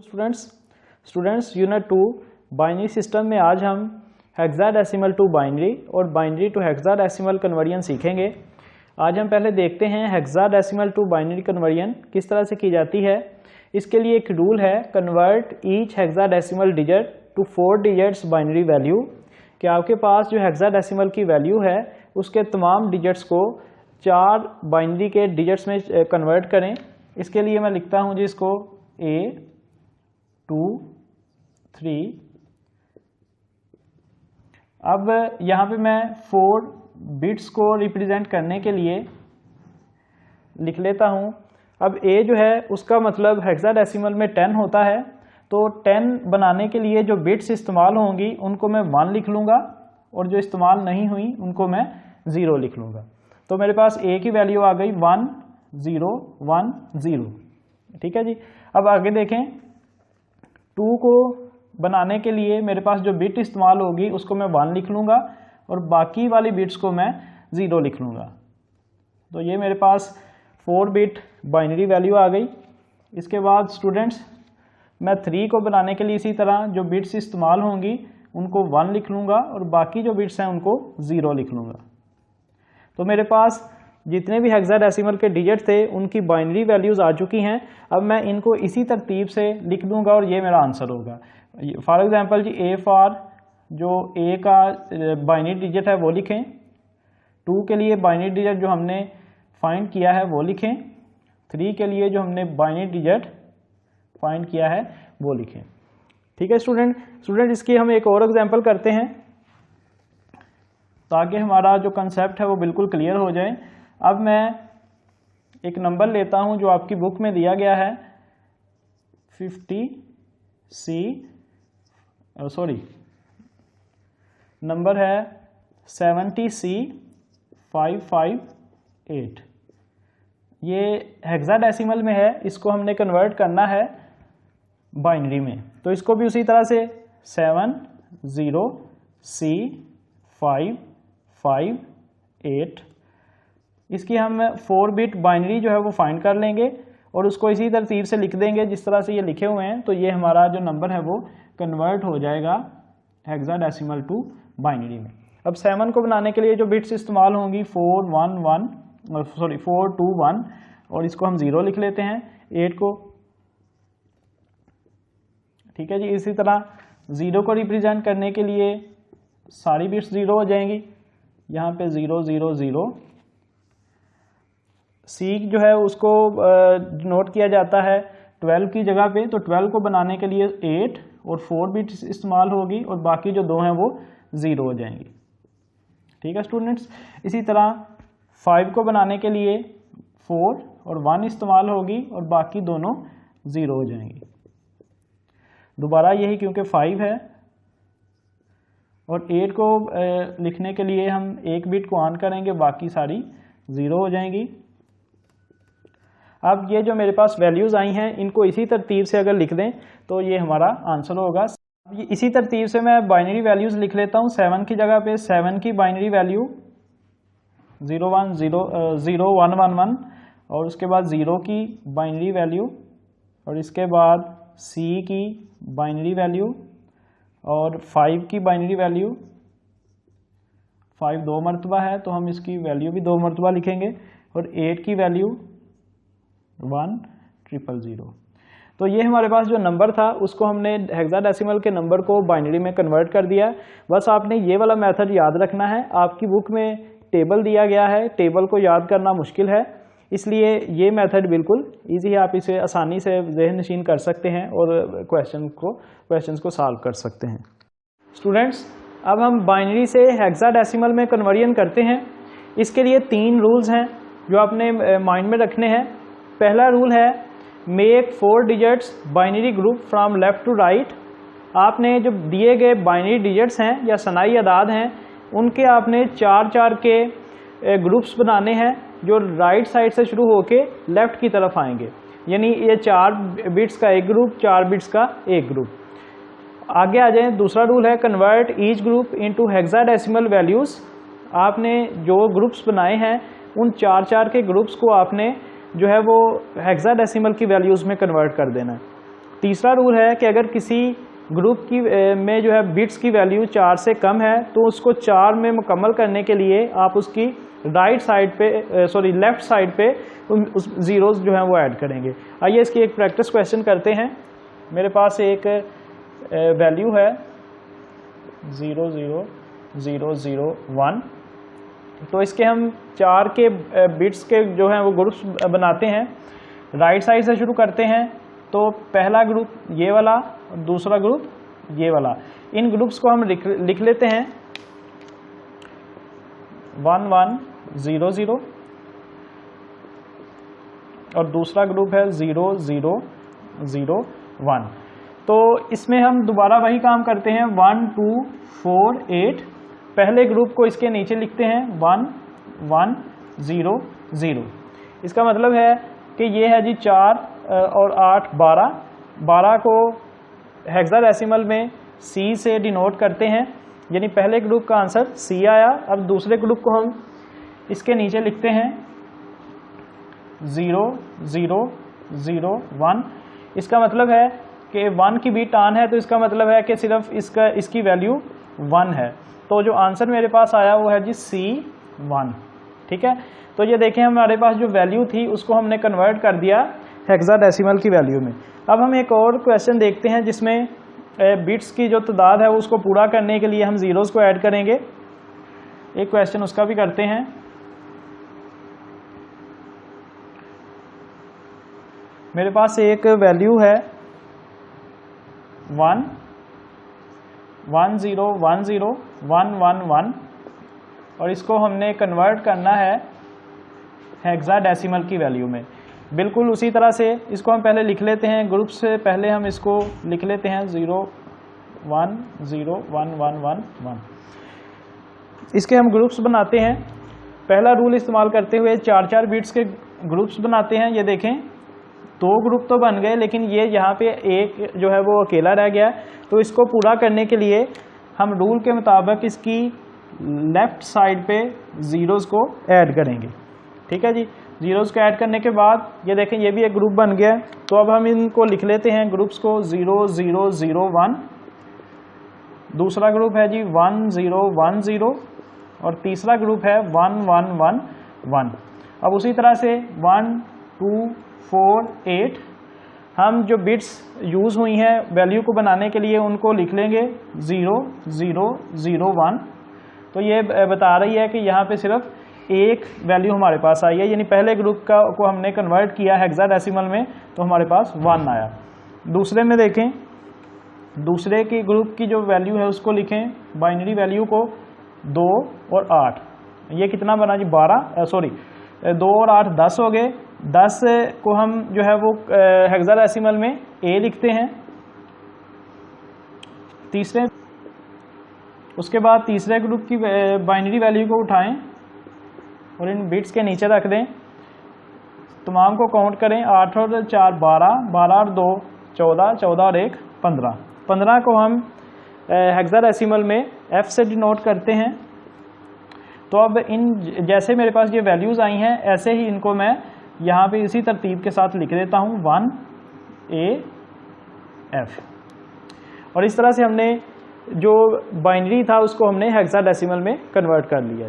Students unit 2 binary system में आज हम हेक्साडेसिमल टू बाइनरी और बाइनरी टू हेक्साडेसिमल कन्वर्जन सीखेंगे। आज हम पहले देखते हैं हेक्साडेसिमल टू बाइनरी कन्वर्जन किस तरह से की जाती है। इसके लिए एक रूल है, convert each hexadecimal digit to 4 digits binary value, कि आपके पास जो हेक्साडेसिमल की वैल्यू है उसके तमाम डिजिट्स को 4 बाइनरी के डिजिट्स में कन्वर्ट करें। इसके लिए मैं लिखता हूँ जी इसको A 2 3। अब यहाँ पे मैं 4 बिट्स को रिप्रेजेंट करने के लिए लिख लेता हूँ। अब A जो है उसका मतलब हेक्साडेसिमल में 10 होता है, तो 10 बनाने के लिए जो बिट्स इस्तेमाल होंगी उनको मैं 1 लिख लूँगा और जो इस्तेमाल नहीं हुई उनको मैं 0 लिख लूँगा। तो मेरे पास A की वैल्यू आ गई 1 0 1 0। ठीक है जी। अब आगे देखें, 2 को बनाने के लिए मेरे पास जो बिट इस्तेमाल होगी उसको मैं 1 लिख लूँगा और बाकी वाली बिट्स को मैं 0 लिख लूँगा। तो ये मेरे पास 4 बिट बाइनरी वैल्यू आ गई। इसके बाद स्टूडेंट्स मैं 3 को बनाने के लिए इसी तरह जो बिट्स इस्तेमाल होंगी उनको 1 लिख लूँगा और बाकी जो बिट्स हैं उनको 0 लिख लूँगा। तो मेरे पास जितने भी हेक्साडेसिमल के डिजिट थे उनकी बाइनरी वैल्यूज़ आ चुकी हैं। अब मैं इनको इसी तरतीब से लिख दूंगा और ये मेरा आंसर होगा। फॉर एग्जांपल जी A फॉर जो A का बाइनरी डिजिट है वो लिखें, 2 के लिए बाइनरी डिजिट जो हमने फाइंड किया है वो लिखें, 3 के लिए जो हमने बाइनरी डिजिट फाइंड किया है वो लिखें। ठीक है स्टूडेंट इसकी हम एक और एग्जांपल करते हैं ताकि हमारा जो कंसेप्ट है वो बिल्कुल क्लियर हो जाए। अब मैं एक नंबर लेता हूं जो आपकी बुक में दिया गया है 50C, नंबर है 70C558। ये हेक्साडेसिमल में है, इसको हमने कन्वर्ट करना है बाइनरी में। तो इसको भी उसी तरह से 70C558, इसकी हम 4 बिट बाइनरी जो है वो फाइंड कर लेंगे और उसको इसी तरतीब से लिख देंगे जिस तरह से ये लिखे हुए हैं। तो ये हमारा जो नंबर है वो कन्वर्ट हो जाएगा हेक्साडेसिमल टू बाइनरी में। अब 7 को बनाने के लिए जो बिट्स इस्तेमाल होंगी 4 2 1 और इसको हम 0 लिख लेते हैं 8 को। ठीक है जी। इसी तरह 0 को रिप्रेजेंट करने के लिए सारी बिट्स 0 हो जाएंगी, यहाँ पे 0 0 0। C जो है उसको नोट किया जाता है 12 की जगह पे, तो 12 को बनाने के लिए 8 और 4 बिट्स इस्तेमाल होगी और बाकी जो 2 हैं वो 0 हो जाएंगी। ठीक है स्टूडेंट्स। इसी तरह 5 को बनाने के लिए 4 और 1 इस्तेमाल होगी और बाकी दोनों 0 हो जाएंगी। दोबारा यही, क्योंकि 5 है और 8 को लिखने के लिए हम एक बिट को ऑन करेंगे, बाकी सारी 0 हो जाएंगी। अब ये जो मेरे पास वैल्यूज़ आई हैं इनको इसी तरतीब से अगर लिख दें तो ये हमारा आंसर होगा। इसी तरतीब से मैं बाइनरी वैल्यूज़ लिख लेता हूँ। 7 की जगह पे 7 की बाइनरी वैल्यू 0 1 0 0 1 1 1 और उसके बाद 0 की बाइनरी वैल्यू और इसके बाद C की बाइनरी वैल्यू और 5 की बाइनरी वैल्यू। 5 2 मरतबा है तो हम इसकी वैल्यू भी 2 मरतबा लिखेंगे और 8 की वैल्यू 1 0 0। तो ये हमारे पास जो नंबर था उसको हमने हेक्साडेसिमल के नंबर को बाइनरी में कन्वर्ट कर दिया। बस आपने ये वाला मेथड याद रखना है। आपकी बुक में टेबल दिया गया है, टेबल को याद करना मुश्किल है, इसलिए ये मेथड बिल्कुल ईजी है। आप इसे आसानी से ज़हन नशीन कर सकते हैं और क्वेश्चंस को सॉल्व कर सकते हैं। स्टूडेंट्स अब हम बाइनरी से हेक्साडेसिमल में कन्वर्जन करते हैं। इसके लिए 3 रूल्स हैं जो आपने माइंड में रखने हैं। पहला रूल है make 4 digits binary group from left to right. आपने जो दिए गए बाइनरी डिजिट्स हैं या सनाई अदाद हैं उनके आपने 4 के ग्रुप्स बनाने हैं जो राइट साइड से शुरू होके लेफ्ट की तरफ आएंगे। यानी ये 4 बिट्स का एक ग्रुप, 4 बिट्स का एक ग्रुप। आगे आ जाएं। दूसरा रूल है convert each group into hexadecimal values. आपने जो ग्रुप्स बनाए हैं उन 4 के ग्रुप्स को आपने जो है वो हेक्साडेसिमल की वैल्यूज़ में कन्वर्ट कर देना है। तीसरा रूल है कि अगर किसी ग्रुप की में जो है बिट्स की वैल्यू 4 से कम है तो उसको 4 में मुकम्मल करने के लिए आप उसकी राइट साइड पे लेफ्ट साइड पे उस ज़ीरोज़ जो हैं वो ऐड करेंगे। आइए इसकी एक प्रैक्टिस क्वेश्चन करते हैं। मेरे पास एक वैल्यू है 0 0 0 0 1, तो इसके हम 4 के बिट्स के जो हैं वो ग्रुप्स बनाते हैं। राइट साइड से शुरू करते हैं, तो पहला ग्रुप ये वाला, दूसरा ग्रुप ये वाला। इन ग्रुप्स को हम लिख लेते हैं 1 1 0 0 और दूसरा ग्रुप है 0 0 0 1। तो इसमें हम दोबारा वही काम करते हैं 1 2 4 8। पहले ग्रुप को इसके नीचे लिखते हैं 1 1 0 0। इसका मतलब है कि ये है जी 4 और 8 12। 12 को हेक्साडेसिमल में C से डिनोट करते हैं, यानी पहले ग्रुप का आंसर C आया। अब दूसरे ग्रुप को हम इसके नीचे लिखते हैं 0 0 0 1। इसका मतलब है कि 1 की बीट ऑन है, तो इसका मतलब है कि सिर्फ इसकी वैल्यू 1 है। तो जो आंसर मेरे पास आया वो है जी C1। ठीक है, तो ये देखें हमारे पास जो वैल्यू थी उसको हमने कन्वर्ट कर दिया हेक्साडेसिमल की वैल्यू में। अब हम एक और क्वेश्चन देखते हैं जिसमें बिट्स की जो तादाद है उसको पूरा करने के लिए हम ज़ीरोज़ को ऐड करेंगे। एक क्वेश्चन उसका भी करते हैं। मेरे पास एक वैल्यू है 1 1 0 1 0 1 1 1 और इसको हमने कन्वर्ट करना है हेक्साडेसिमल की वैल्यू में। बिल्कुल उसी तरह से इसको हम पहले लिख लेते हैं। ग्रुप से पहले हम इसको लिख लेते हैं 0 1 0 1 1 1 1। इसके हम ग्रुप्स बनाते हैं। पहला रूल इस्तेमाल करते हुए 4 बिट्स के ग्रुप्स बनाते हैं। ये देखें 2 ग्रुप तो बन गए, लेकिन ये यहाँ पे एक जो है वो अकेला रह गया। तो इसको पूरा करने के लिए हम रूल के मुताबिक इसकी लेफ्ट साइड पे ज़ीरोज़ को ऐड करेंगे। ठीक है जी, ज़ीरोज़ को ऐड करने के बाद ये देखें ये भी एक ग्रुप बन गया। तो अब हम इनको लिख लेते हैं ग्रुप्स को 0 0 0 1। दूसरा ग्रुप है जी 1 0 1 0 और तीसरा ग्रुप है 1 1 1 1। अब उसी तरह से 1 2 4 8 हम जो बिट्स यूज़ हुई हैं वैल्यू को बनाने के लिए उनको लिख लेंगे 0 0 0 1। तो ये बता रही है कि यहाँ पे सिर्फ एक वैल्यू हमारे पास आई है, यानी पहले ग्रुप को हमने कन्वर्ट किया हेक्साडेसिमल में तो हमारे पास 1 आया। दूसरे में देखें, दूसरे की ग्रुप की जो वैल्यू है उसको लिखें, बाइनरी वैल्यू को 2 और 8। ये कितना बना जी 2 और 8 10 हो गए। 10 को हम जो है वो हेक्साडेसिमल में A लिखते हैं तीसरे। उसके बाद तीसरे ग्रुप की बाइनरी वैल्यू को उठाएं और इन बिट्स के नीचे रख दें। तमाम को काउंट करें, 8 और 4 12, 12 और 2 14, 14 और 1 15। 15 को हम हेक्साडेसिमल में F से डिनोट करते हैं। तो अब इन जैसे मेरे पास ये वैल्यूज़ आई हैं ऐसे ही इनको मैं यहाँ पे इसी तरतीब के साथ लिख देता हूँ 1 A F। और इस तरह से हमने जो बाइनरी था उसको हमने हेक्साडेसिमल में कन्वर्ट कर लिया।